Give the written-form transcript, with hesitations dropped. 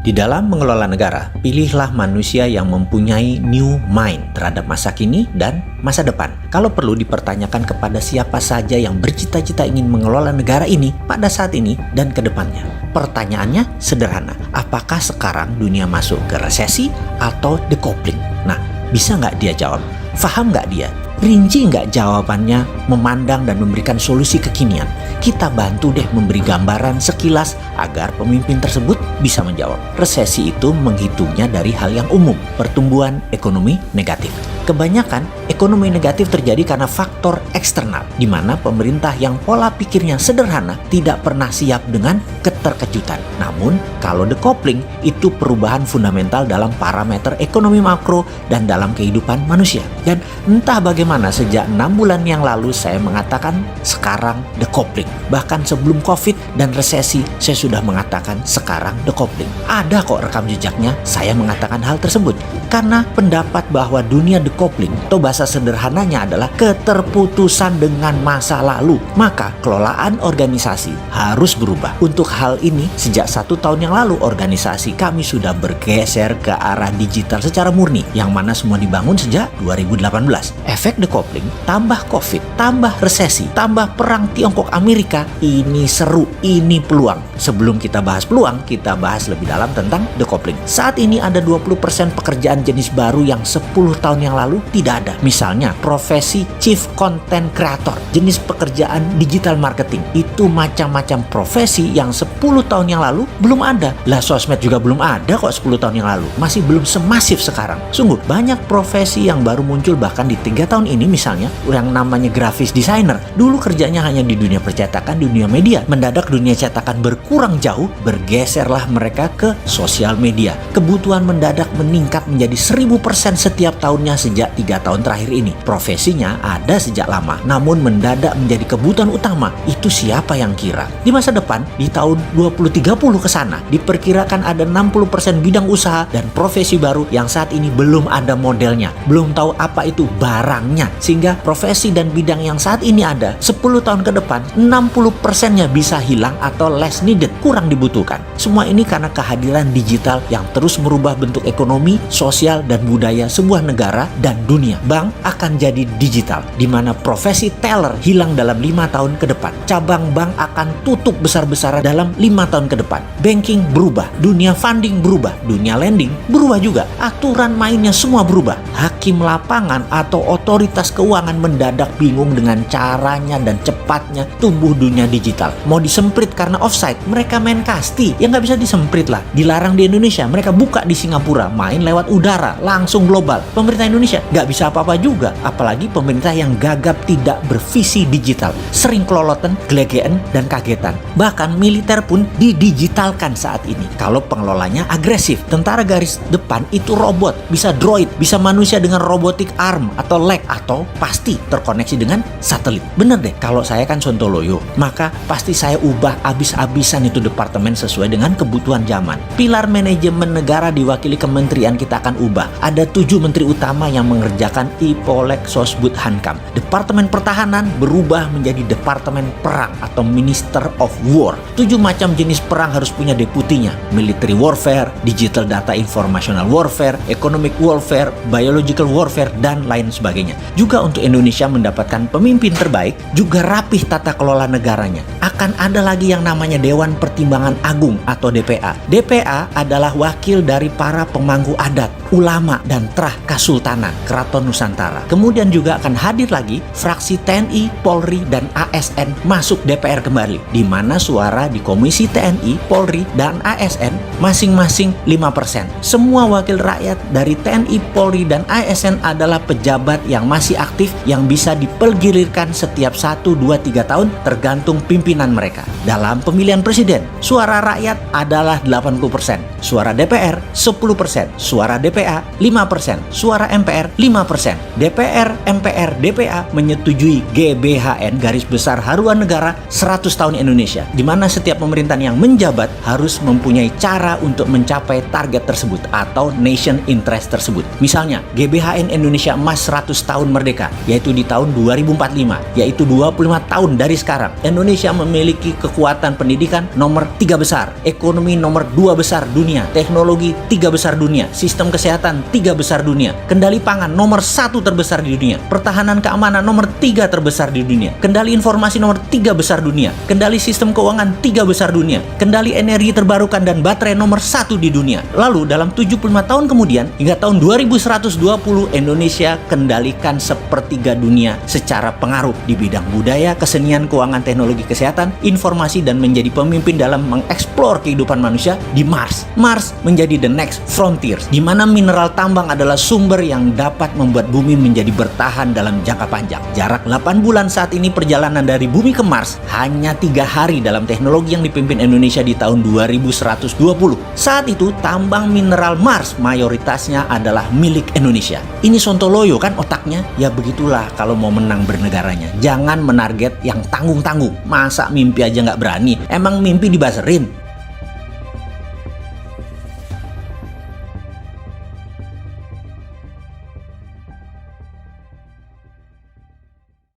Di dalam mengelola negara, pilihlah manusia yang mempunyai new mind terhadap masa kini dan masa depan. Kalau perlu dipertanyakan kepada siapa saja yang bercita-cita ingin mengelola negara ini pada saat ini dan ke depannya. Pertanyaannya sederhana, apakah sekarang dunia masuk ke resesi atau decoupling? Nah, bisa nggak dia jawab? Faham nggak dia? Rinci nggak jawabannya, memandang dan memberikan solusi kekinian? Kita bantu deh memberi gambaran sekilas agar pemimpin tersebut bisa menjawab. Resesi itu menghitungnya dari hal yang umum, pertumbuhan ekonomi negatif. Kebanyakan ekonomi negatif terjadi karena faktor eksternal, di mana pemerintah yang pola pikirnya sederhana tidak pernah siap dengan keterkejutan. Namun, kalau decoupling itu perubahan fundamental dalam parameter ekonomi makro dan dalam kehidupan manusia. Dan entah bagaimana sejak 6 bulan yang lalu saya mengatakan sekarang decoupling. Bahkan sebelum COVID dan resesi saya sudah mengatakan sekarang decoupling. Ada kok rekam jejaknya saya mengatakan hal tersebut. Karena pendapat bahwa dunia decoupling atau bahasa sederhananya adalah keterputusan dengan masa lalu. Maka kelolaan organisasi harus berubah. Untuk hal ini sejak 1 tahun yang lalu organisasi kami sudah bergeser ke arah digital secara murni. Yang mana semua dibangun sejak 2018. Efek decoupling, tambah COVID, tambah resesi, tambah perang Tiongkok-Amerika. Ini seru, ini peluang. Sebelum kita bahas peluang, kita bahas lebih dalam tentang decoupling. Saat ini ada 20% pekerjaan jenis baru yang 10 tahun yang lalu tidak ada. Misalnya profesi Chief Content Creator, jenis pekerjaan digital marketing. Itu macam-macam profesi yang 10 tahun yang lalu belum ada. Lah sosmed juga belum ada kok 10 tahun yang lalu. Masih belum semasif sekarang. Sungguh banyak profesi yang baru muncul bahkan di 3 tahun ini, misalnya yang namanya graphics designer. Dulu kerjanya hanya di dunia percetakan, di dunia media. Mendadak dunia cetakan berkurang jauh, bergeserlah mereka ke sosial media. Kebutuhan mendadak meningkat menjadi 1000% setiap tahunnya sejak 3 tahun terakhir ini. Profesinya ada sejak lama, namun mendadak menjadi kebutuhan utama. Itu siapa yang kira? Di masa depan, di tahun 2030 ke sana, diperkirakan ada 60% bidang usaha dan profesi baru yang saat ini belum ada modelnya. Belum tahu apa itu barangnya. Sehingga profesi dan bidang yang saat ini ada, 10 tahun ke depan, 60%-nya bisa hilang atau less needed, kurang dibutuhkan. Semua ini karena kehadiran digital yang terus merubah bentuk ekonomi, sosial, dan budaya sebuah negara dan dunia. Bank akan jadi digital, di mana profesi teller hilang dalam 5 tahun ke depan. Cabang bank akan tutup besar-besaran dalam 5 tahun ke depan. Banking berubah, dunia funding berubah, dunia lending berubah juga. Aturan mainnya semua berubah. Hakim lapangan atau otoritas keuangan mendadak bingung dengan caranya dan cepatnya tumbuh dunia digital. Mau disemprit karena offside, mereka main kasti. Ya nggak bisa disemprit lah. Dilarang di Indonesia, mereka buka di Singapura, main lewat udara, langsung global. Pemerintah Indonesia nggak bisa apa-apa juga. Apalagi pemerintah yang gagap tidak bervisi digital. Sering keloloten, gelegean, dan kagetan. Bahkan militer pun didigitalkan saat ini. Kalau pengelolanya agresif, tentara garis depan itu robot, bisa droid, bisa manusia dengan robotic arm atau leg, atau pasti terkoneksi dengan satelit. Bener deh, kalau saya kan sontoloyo, maka pasti saya ubah abis-abisan itu departemen sesuai dengan kebutuhan zaman. Pilar manajemen negara diwakili kementerian kita akan ubah. Ada 7 menteri utama yang mengerjakan Ipolek Sosbud Hankam. Departemen pertahanan berubah menjadi departemen perang atau Minister of War. 7 macam jenis perang harus punya deputinya. Military warfare, digital data informational warfare, economic warfare, biological warfare, dan lain sebagainya. Juga untuk Indonesia mendapatkan pemimpin terbaik, juga rapih tata kelola negaranya. Akan ada lagi yang namanya Dewan Pertimbangan Agung atau DPA. DPA adalah wakil dari para pemangku adat, ulama, dan trah Kasultanan Keraton Nusantara. Kemudian juga akan hadir lagi fraksi TNI, Polri, dan ASN masuk DPR kembali, di mana suara di Komisi TNI, Polri, dan ASN masing-masing 5%. Semua wakil rakyat dari TNI, Polri, dan ASN adalah pejabat yang masih aktif yang bisa dipergilirkan setiap 1, 2, 3 tahun tergantung pimpinan mereka. Dalam pemilihan presiden, suara rakyat adalah 80%, suara DPR 10%, suara DPA 5%, suara MPR 5%. DPR, MPR, DPA menyetujui GBHN garis besar haluan negara 100 tahun Indonesia, di mana setiap pemerintah pemerintahan yang menjabat harus mempunyai cara untuk mencapai target tersebut atau nation interest tersebut. Misalnya, GBHN Indonesia Emas 100 tahun merdeka, yaitu di tahun 2045, yaitu 25 tahun dari sekarang. Indonesia memiliki kekuatan pendidikan nomor 3 besar, ekonomi nomor 2 besar dunia, teknologi 3 besar dunia, sistem kesehatan 3 besar dunia, kendali pangan nomor 1 terbesar di dunia, pertahanan keamanan nomor 3 terbesar di dunia, kendali informasi nomor 3 besar dunia, kendali sistem keuangan 3 besar dunia, kendali energi terbarukan dan baterai nomor 1 di dunia. Lalu dalam 75 tahun kemudian, hingga tahun 2120, Indonesia kendalikan sepertiga dunia secara pengaruh di bidang budaya, kesenian, keuangan, teknologi, kesehatan, informasi, dan menjadi pemimpin dalam mengeksplor kehidupan manusia di Mars. Mars menjadi the next frontier, di mana mineral tambang adalah sumber yang dapat membuat bumi menjadi bertahan dalam jangka panjang. Jarak 8 bulan saat ini perjalanan dari bumi ke Mars hanya 3 hari dalam teknologi yang dipimpin Indonesia di tahun 2120. Saat itu tambang mineral Mars mayoritasnya adalah milik Indonesia. Ini sontoloyo kan otaknya? Ya begitulah kalau mau menang bernegaranya. Jangan menarget yang tanggung-tanggung. Masa mimpi aja nggak berani? Emang mimpi dibaserin?